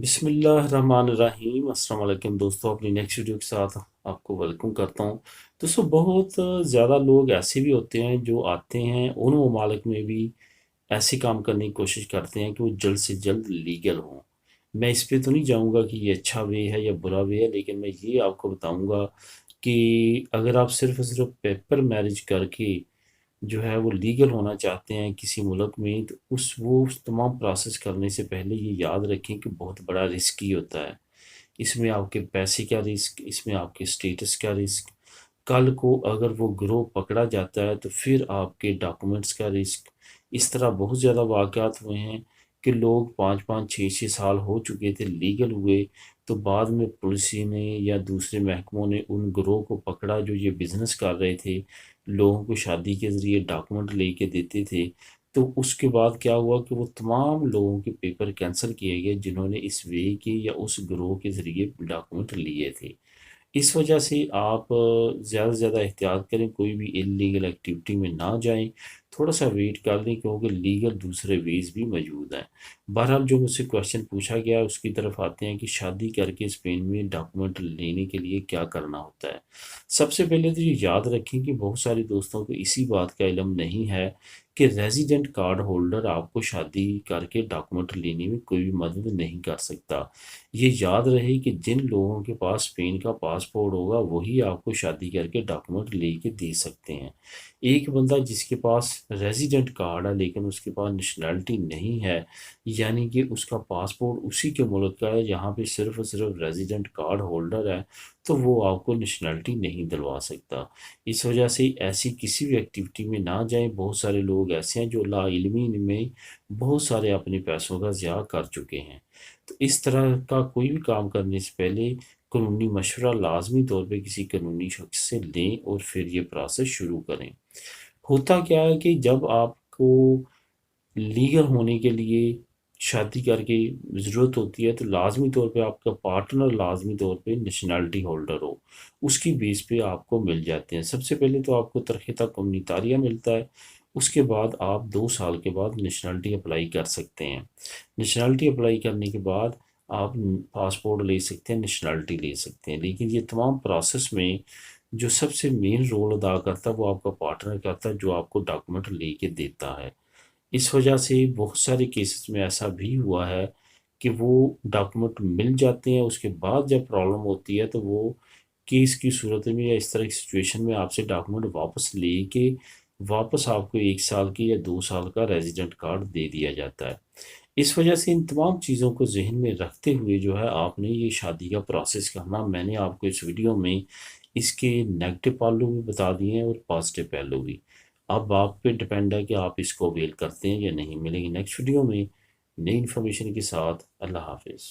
بسم اللہ الرحمن الرحیم۔ السلام علیکم دوستوں، اپنی نیکسٹ ویڈیو کے ساتھ آپ کو ویلکم کرتا ہوں۔ دوستوں، بہت زیادہ لوگ ایسے بھی ہوتے ہیں جو آتے ہیں ان ممالک میں بھی ایسے کام کرنے کی کوشش کرتے ہیں کہ وہ جلد سے جلد لیگل ہوں۔ میں اس پہ تو نہیں جاؤں گا کہ یہ اچھا وے ہے یا برا وے ہے، لیکن میں یہ آپ کو بتاؤں گا کہ اگر آپ صرف اور صرف پیپر میرج کر کے جو ہے وہ لیگل ہونا چاہتے ہیں کسی ملک میں، تو وہ تمام پروسیس کرنے سے پہلے یہ یاد رکھیں کہ بہت بڑا رسک ہی ہوتا ہے۔ اس میں آپ کے پیسے کا رسک، اس میں آپ کے سٹیٹس کا رسک، کل کو اگر وہ گروہ پکڑا جاتا ہے تو پھر آپ کے ڈاکومنٹس کا رسک۔ اس طرح بہت زیادہ واقعات ہوئے ہیں کہ لوگ 5 5 6 6 سال ہو چکے تھے لیگل ہوئے، تو بعد میں پولیس نے یا دوسرے محکموں نے ان گروہ کو پکڑا جو یہ بزنس کر رہے تھے، لوگوں کو شادی کے ذریعے ڈاکومنٹ لے کے دیتے تھے۔ تو اس کے بعد کیا ہوا کہ وہ تمام لوگوں کے پیپر کینسل کیے گئے جنہوں نے اس وے کے یا اس گروہ کے ذریعے ڈاکومنٹ لیے تھے۔ اس وجہ سے آپ زیادہ سے زیادہ احتیاط کریں، کوئی بھی انلیگل ایکٹیویٹی میں نہ جائیں، تھوڑا سا ویٹ کر لیں کیونکہ لیگل دوسرے ویز بھی موجود ہیں۔ بہرحال جو مجھ سے کویشچن پوچھا گیا اس کی طرف آتے ہیں کہ شادی کر کے اسپین میں ڈاکومنٹ لینے کے لیے کیا کرنا ہوتا ہے۔ سب سے پہلے تو یہ یاد رکھیں کہ بہت سارے دوستوں کو اسی بات کا علم نہیں ہے کہ ریزیڈنٹ کارڈ ہولڈر آپ کو شادی کر کے ڈاکومنٹ لینے میں کوئی بھی مدد نہیں کر سکتا۔ یہ یاد رہے کہ جن لوگوں کے پاس اسپین کا پاسپورٹ ہوگا وہی آپ کو شادی کر کے ڈاکومنٹ لے کے دے سکتے ہیں۔ ایک بندہ جس کے پاس ریزیڈنٹ کارڈ ہے لیکن اس کے پاس نیشنلٹی نہیں ہے، یعنی کہ اس کا پاسپورٹ اسی کے ملک کا ہے جہاں پہ صرف اور صرف ریزیڈنٹ کارڈ ہولڈر ہے، تو وہ آپ کو نیشنلٹی نہیں دلوا سکتا۔ اس وجہ سے ایسی کسی بھی ایکٹیویٹی میں نہ جائیں۔ بہت سارے لوگ ایسے ہیں جو لا علمی میں بہت سارے اپنے پیسوں کا ضیاع کر چکے ہیں۔ تو اس طرح کا کوئی بھی کام کرنے سے پہلے قانونی مشورہ لازمی طور پہ کسی قانونی شخص سے لیں اور پھر یہ پروسیس شروع کریں۔ ہوتا کیا ہے کہ جب آپ کو لیگل ہونے کے لیے شادی کر کے ضرورت ہوتی ہے تو لازمی طور پہ آپ کا پارٹنر لازمی طور پہ نیشنلٹی ہولڈر ہو، اس کی بیس پہ آپ کو مل جاتے ہیں۔ سب سے پہلے تو آپ کو ترخیص کمیونیتاریہ ملتا ہے، اس کے بعد آپ 2 سال کے بعد نیشنلٹی اپلائی کر سکتے ہیں۔ نیشنلٹی اپلائی کرنے کے بعد آپ پاسپورٹ لے سکتے ہیں، نیشنلٹی لے سکتے ہیں، لیکن یہ تمام پروسیس میں جو سب سے مین رول ادا کرتا ہے وہ آپ کا پارٹنر کرتا ہے جو آپ کو ڈاکومنٹ لے کے دیتا ہے۔ اس وجہ سے بہت سارے کیسز میں ایسا بھی ہوا ہے کہ وہ ڈاکومنٹ مل جاتے ہیں، اس کے بعد جب پرابلم ہوتی ہے تو وہ کیس کی صورت میں یا اس طرح کی سچویشن میں آپ سے ڈاکومنٹ واپس لے کے واپس آپ کو 1 سال کی یا 2 سال کا ریزیڈنٹ کارڈ دے دیا جاتا ہے۔ اس وجہ سے ان تمام چیزوں کو ذہن میں رکھتے ہوئے جو ہے آپ نے یہ شادی کا پروسیس کرنا، میں نے آپ کو اس ویڈیو میں اس کے نیگیٹو پہلو بھی بتا دیے ہیں اور پازیٹیو پہلو بھی۔ اب آپ پہ ڈپینڈ ہے کہ آپ اس کو اویل کرتے ہیں یا نہیں۔ ملیں گے نیکسٹ ویڈیو میں نئی انفارمیشن کے ساتھ۔ اللہ حافظ۔